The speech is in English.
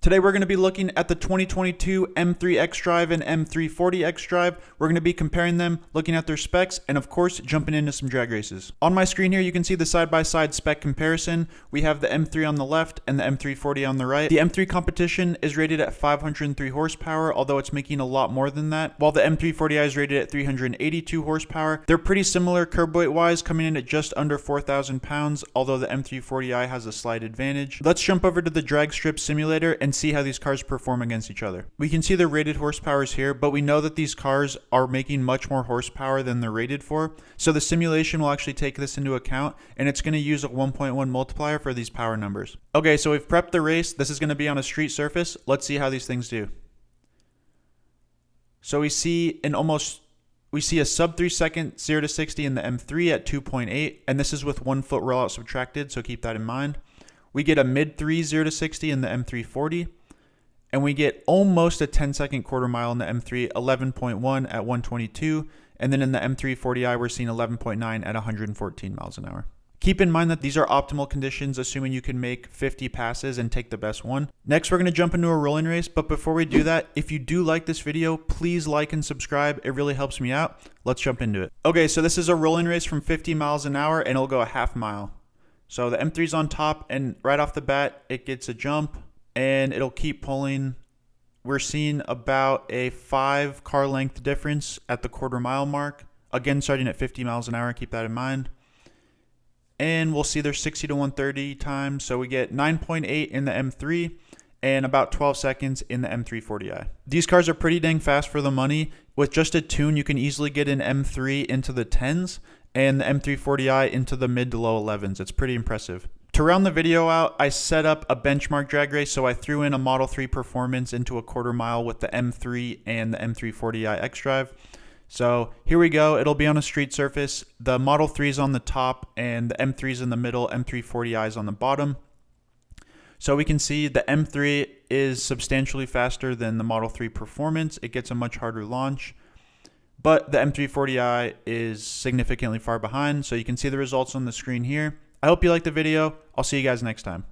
Today we're going to be looking at the 2022 M3 xDrive and M340 xDrive. We're going to be comparing them, looking at their specs, and of course jumping into some drag races. On my screen here you can see the side-by-side spec comparison. We have the M3 on the left and the M340 on the right. The M3 Competition is rated at 503 horsepower, although it's making a lot more than that, while the M340i is rated at 382 horsepower. They're pretty similar curb weight wise, coming in at just under 4,000 pounds, although the M340i has a slight advantage. Let's jump over to the drag strip simulator and see how these cars perform against each other. We can see the rated horsepowers here, but we know that these cars are making much more horsepower than they're rated for. So the simulation will actually take this into account, and it's going to use a 1.1 multiplier for these power numbers. Okay, so we've prepped the race. This is going to be on a street surface. Let's see how these things do. So we see a sub 3 second 0 to 60 in the M3 at 2.8, and this is with 1 foot rollout subtracted, so keep that in mind. We get a mid 3 0 to 60 in the M340, and we get almost a 10-second quarter mile in the M3, 11.1 at 122, and then in the M340i we're seeing 11.9 at 114 miles an hour. Keep in mind that these are optimal conditions, assuming you can make 50 passes and take the best one. Next, we're going to jump into a rolling race, but before we do that, if you do like this video, please like and subscribe. It really helps me out. Let's jump into it. Okay, so this is a rolling race from 50 miles an hour, and it'll go a half mile. So the M3's on top, and right off the bat, it gets a jump, and it'll keep pulling. We're seeing about a 5 car length difference at the quarter mile mark. Again, starting at 50 miles an hour, keep that in mind. And we'll see there's 60 to 130 times. So we get 9.8 in the M3 and about 12 seconds in the M340i. These cars are pretty dang fast for the money. With just a tune, you can easily get an M3 into the 10s and the M340i into the mid to low 11s. It's pretty impressive. To round the video out, I set up a benchmark drag race, so I threw in a Model 3 performance into a quarter mile with the M3 and the M340i xDrive. So here we go. It'll be on a street surface. The Model 3 is on the top and the M3 is in the middle, M340i is on the bottom. So we can see the M3 is substantially faster than the Model 3 performance. It gets a much harder launch, but the M340i is significantly far behind. So you can see the results on the screen here. I hope you liked the video. I'll see you guys next time.